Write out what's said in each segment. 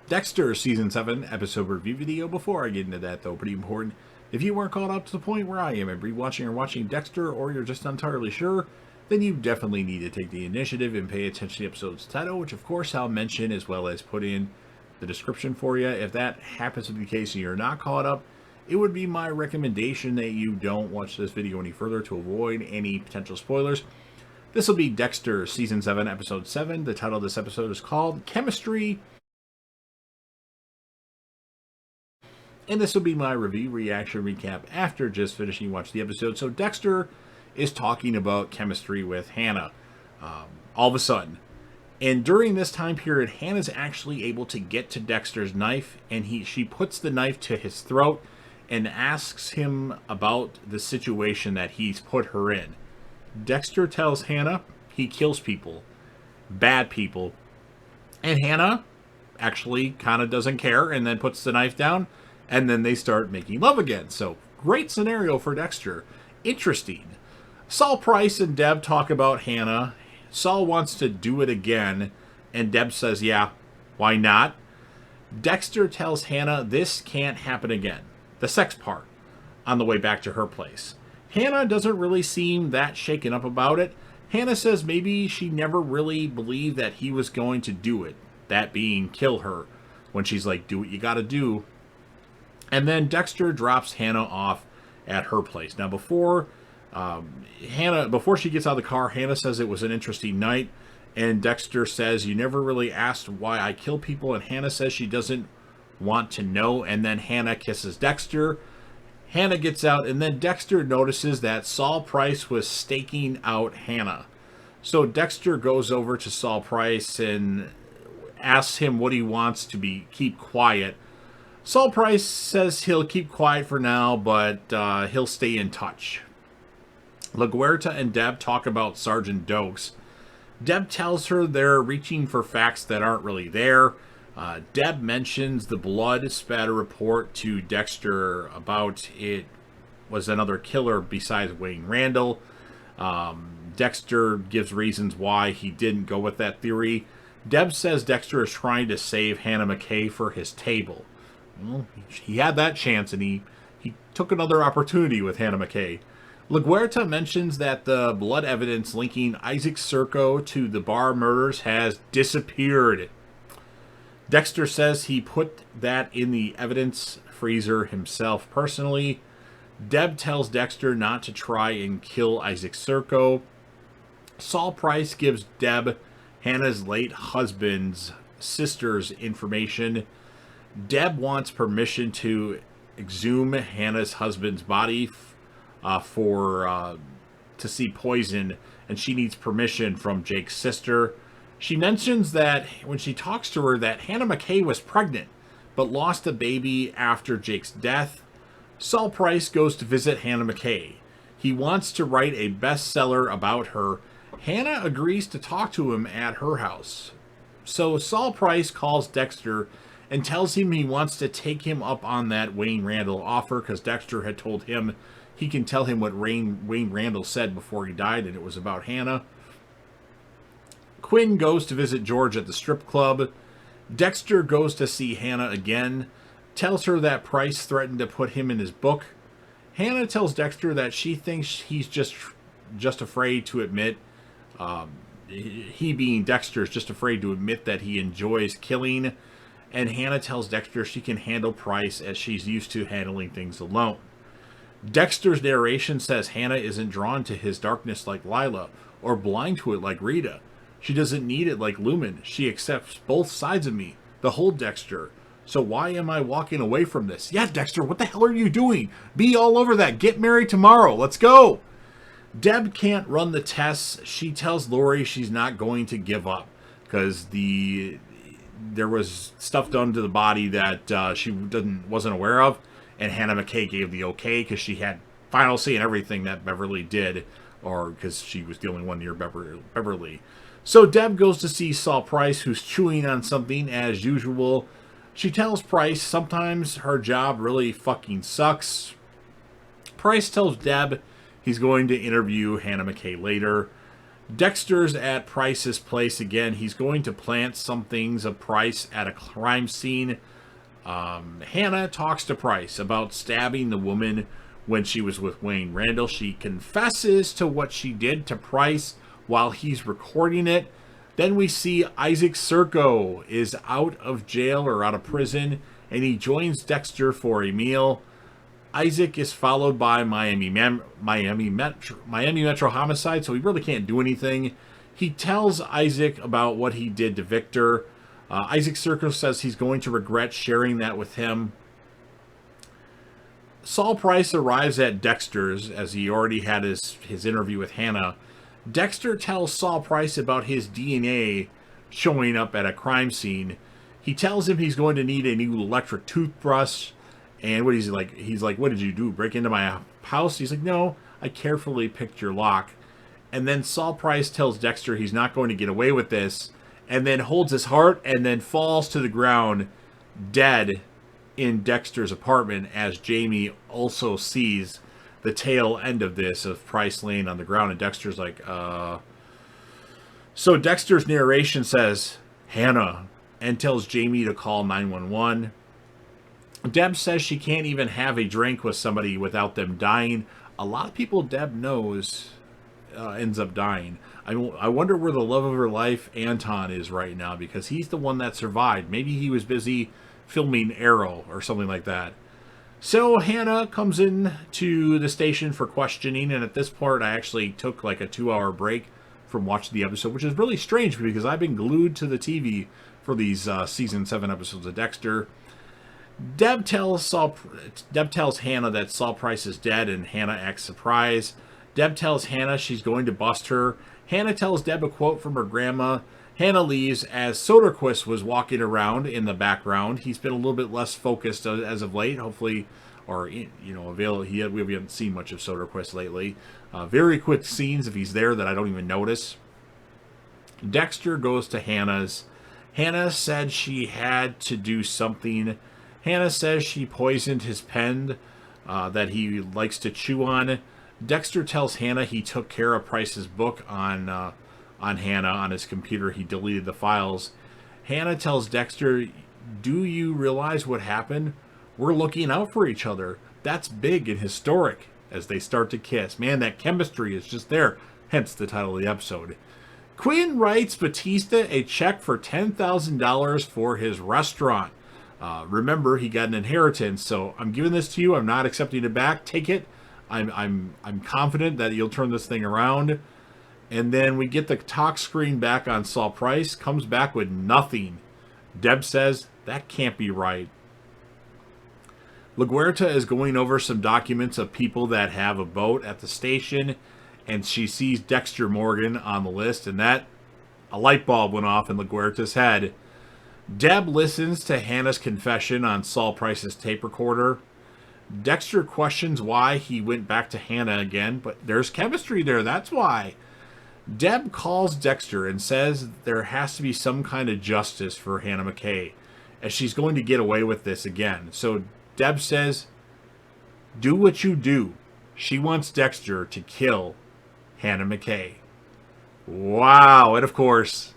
Dexter Season 7 episode review video. Before I get into that, though, pretty important. If you weren't caught up to the point where I am and rewatching or watching Dexter, or you're just entirely sure, then you definitely need to take the initiative and pay attention to the episode's title, which of course I'll mention as well as put in the description for you. If that happens to be the case and you're not caught up, it would be my recommendation that you don't watch this video any further to avoid any potential spoilers. This will be Dexter Season 7, Episode 7. The title of this episode is called Chemistry. And this will be my review, reaction, recap after just finishing watching the episode. So Dexter is talking about chemistry with Hannah all of a sudden. And during this time period, Hannah's actually able to get to Dexter's knife, and she puts the knife to his throat and asks him about the situation that he's put her in. Dexter tells Hannah he kills people, bad people, and Hannah actually kind of doesn't care and then puts the knife down, and then they start making love again. So, great scenario for Dexter. Interesting. Saul Price and Deb talk about Hannah. Saul wants to do it again, and Deb says, yeah, why not? Dexter tells Hannah this can't happen again. The sex part, on the way back to her place. Hannah doesn't really seem that shaken up about it. Hannah says maybe she never really believed that he was going to do it. That being, kill her. When she's like, do what you gotta do. And then Dexter drops Hannah off at her place. Now, before she gets out of the car, Hannah says it was an interesting night. And Dexter says, you never really asked why I kill people. And Hannah says she doesn't want to know. And then Hannah kisses Dexter. Hannah gets out. And then Dexter notices that Saul Price was staking out Hannah. So Dexter goes over to Saul Price and asks him what he wants to keep quiet. Saul Price says he'll keep quiet for now, but he'll stay in touch. LaGuerta and Deb talk about Sergeant Dokes. Deb tells her they're reaching for facts that aren't really there. Deb mentions the blood spatter report to Dexter about it was another killer besides Wayne Randall. Dexter gives reasons why he didn't go with that theory. Deb says Dexter is trying to save Hannah McKay for his table. Well, he had that chance, and he took another opportunity with Hannah McKay. LaGuerta mentions that the blood evidence linking Isaac Serco to the bar murders has disappeared. Dexter says he put that in the evidence freezer himself personally. Deb tells Dexter not to try and kill Isaac Serco. Saul Price gives Deb Hannah's late husband's sister's information. Deb wants permission to exhume Hannah's husband's body to see poison, and she needs permission from Jake's sister. She mentions that when she talks to her that Hannah McKay was pregnant, but lost a baby after Jake's death. Saul Price goes to visit Hannah McKay. He wants to write a bestseller about her. Hannah agrees to talk to him at her house. So Saul Price calls Dexter and tells him he wants to take him up on that Wayne Randall offer, because Dexter had told him he can tell him what Wayne Randall said before he died, and it was about Hannah. Quinn goes to visit George at the strip club. Dexter goes to see Hannah again, tells her that Price threatened to put him in his book. Hannah tells Dexter that she thinks he's just afraid to admit, he being Dexter is just afraid to admit that he enjoys killing. And Hannah tells Dexter she can handle Price as she's used to handling things alone. Dexter's narration says Hannah isn't drawn to his darkness like Lila, or blind to it like Rita. She doesn't need it like Lumen. She accepts both sides of me, the whole Dexter. So why am I walking away from this? Yeah, Dexter, what the hell are you doing? Be all over that. Get married tomorrow. Let's go. Deb can't run the tests. She tells Lori she's not going to give up, because there was stuff done to the body that she wasn't aware of, and Hannah McKay gave the okay because she had final say in everything that Beverly did, or because she was the only one near Beverly. So Deb goes to see Saul Price, who's chewing on something as usual. She tells Price sometimes her job really fucking sucks. Price tells Deb he's going to interview Hannah McKay later. Dexter's at Price's place again. He's going to plant some things of Price at a crime scene. Hannah talks to Price about stabbing the woman when she was with Wayne Randall. She confesses to what she did to Price while he's recording it. Then we see Isaac Serco is out of jail or out of prison, and he joins Dexter for a meal. Isaac is followed by Miami Metro Homicide, so he really can't do anything. He tells Isaac about what he did to Victor. Isaac Serco says he's going to regret sharing that with him. Saul Price arrives at Dexter's, as he already had his interview with Hannah. Dexter tells Saul Price about his DNA showing up at a crime scene. He tells him he's going to need a new electric toothbrush. And what he's like, what did you do? Break into my house? He's like, no, I carefully picked your lock. And then Saul Price tells Dexter he's not going to get away with this, and then holds his heart and then falls to the ground dead in Dexter's apartment, as Jamie also sees the tail end of this, of Price laying on the ground, and Dexter's like, So Dexter's narration says, Hannah, and tells Jamie to call 911. Deb says she can't even have a drink with somebody without them dying. A lot of people Deb knows ends up dying. I wonder where the love of her life, Anton, is right now, because he's the one that survived. Maybe he was busy filming Arrow or something like that. So Hannah comes in to the station for questioning, and at this part I actually took like a 2-hour break from watching the episode, which is really strange because I've been glued to the TV for these season 7 episodes of Dexter. Deb tells Hannah that Saul Price is dead, and Hannah acts surprised. Deb tells Hannah she's going to bust her. Hannah tells Deb a quote from her grandma. Hannah leaves as Soderquist was walking around in the background. He's been a little bit less focused as of late, hopefully, or available. We haven't seen much of Soderquist lately. Very quick scenes if he's there that I don't even notice. Dexter goes to Hannah's. Hannah said she had to do something. Hannah says she poisoned his pen that he likes to chew on. Dexter tells Hannah he took care of Price's book on Hannah on his computer. He deleted the files. Hannah tells Dexter, do you realize what happened? We're looking out for each other. That's big and historic, as they start to kiss. Man, that chemistry is just there. Hence the title of the episode. Quinn writes Batista a check for $10,000 for his restaurant. Remember, he got an inheritance, so I'm giving this to you. I'm not accepting it back. Take it. I'm confident that you'll turn this thing around. And then we get the talk screen back on Saul Price. Comes back with nothing. Deb says, that can't be right. LaGuerta is going over some documents of people that have a boat at the station. And she sees Dexter Morgan on the list. And that, a light bulb went off in LaGuerta's head. Deb listens to Hannah's confession on Saul Price's tape recorder. Dexter questions why he went back to Hannah again. But there's chemistry there. That's why. Deb calls Dexter and says there has to be some kind of justice for Hannah McKay, as she's going to get away with this again. So Deb says, do what you do. She wants Dexter to kill Hannah McKay. Wow. And of course,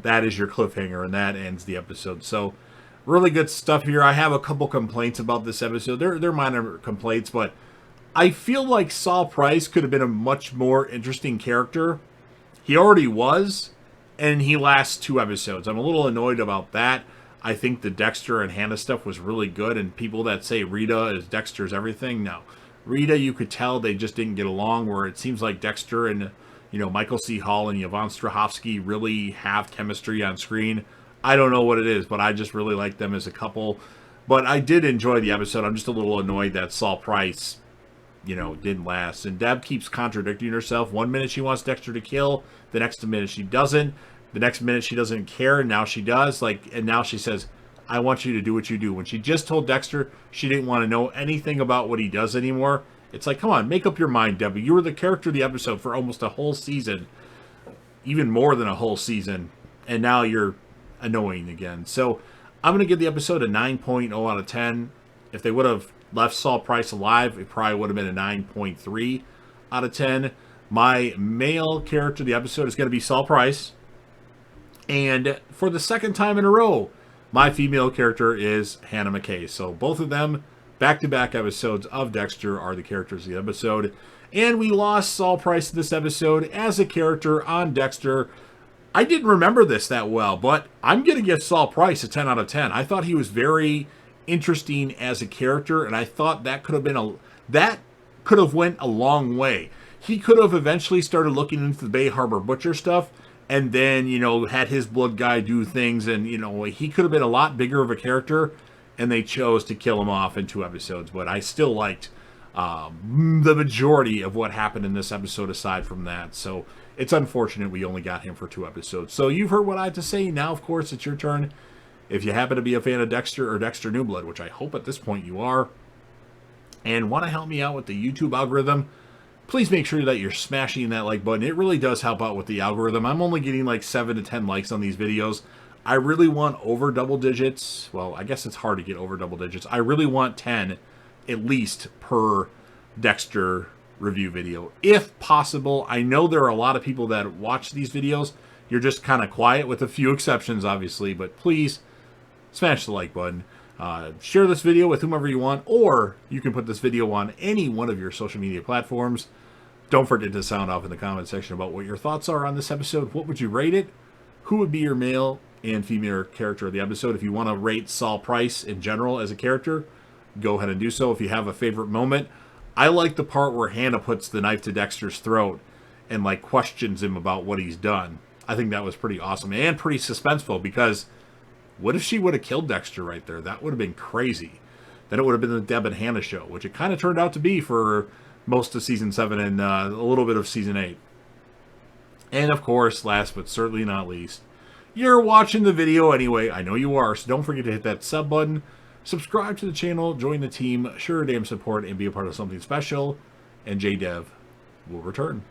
that is your cliffhanger, and that ends the episode. So really good stuff here. I have a couple complaints about this episode. They're minor complaints, but I feel like Saul Price could have been a much more interesting character. He already was, and he lasts 2 episodes. I'm a little annoyed about that. I think the Dexter and Hannah stuff was really good, and people that say Rita is Dexter's everything, no. Rita, you could tell they just didn't get along, where it seems like Dexter and Michael C. Hall and Yvonne Strahovski really have chemistry on screen. I don't know what it is, but I just really like them as a couple. But I did enjoy the episode. I'm just a little annoyed that Saul Price didn't last. And Deb keeps contradicting herself. One minute she wants Dexter to kill, the next minute she doesn't. The next minute she doesn't care, and now she does. And now she says, I want you to do what you do. When she just told Dexter she didn't want to know anything about what he does anymore. It's like, come on, make up your mind, Debbie. You were the character of the episode for almost a whole season. Even more than a whole season. And now you're annoying again. So I'm going to give the episode a 9.0 out of 10. If they would have left Saul Price alive, it probably would have been a 9.3 out of 10. My male character of the episode is going to be Saul Price. And for the second time in a row, my female character is Hannah McKay. So both of them, back-to-back episodes of Dexter, are the characters of the episode. And we lost Saul Price in this episode as a character on Dexter. I didn't remember this that well, but I'm going to give Saul Price a 10 out of 10. I thought he was very interesting as a character, and I thought that could have went a long way. He could have eventually started looking into the Bay Harbor Butcher stuff, and then, had his blood guy do things, and, he could have been a lot bigger of a character, and they chose to kill him off in 2 episodes. But I still liked the majority of what happened in this episode aside from that. So it's unfortunate we only got him for 2 episodes. So you've heard what I have to say. Now, of course, it's your turn. If you happen to be a fan of Dexter or Dexter New Blood, which I hope at this point you are, and want to help me out with the YouTube algorithm, please make sure that you're smashing that like button. It really does help out with the algorithm. I'm only getting like 7 to 10 likes on these videos. I really want over double digits. Well, I guess it's hard to get over double digits. I really want 10 at least per Dexter review video, if possible. I know there are a lot of people that watch these videos. You're just kind of quiet, with a few exceptions, obviously. But please smash the like button. Share this video with whomever you want, or you can put this video on any one of your social media platforms. Don't forget to sound off in the comment section about what your thoughts are on this episode. What would you rate it? Who would be your male and female character of the episode? If you want to rate Saul Price in general as a character, go ahead and do so. If you have a favorite moment, I like the part where Hannah puts the knife to Dexter's throat and like questions him about what he's done. I think that was pretty awesome and pretty suspenseful, because what if she would have killed Dexter right there? That would have been crazy. Then it would have been the Deb and Hannah show, which it kind of turned out to be for most of Season 7 and a little bit of Season 8. And of course, last but certainly not least, you're watching the video anyway. I know you are, so don't forget to hit that sub button. Subscribe to the channel, join the team, sure damn support, and be a part of something special. And JDev will return.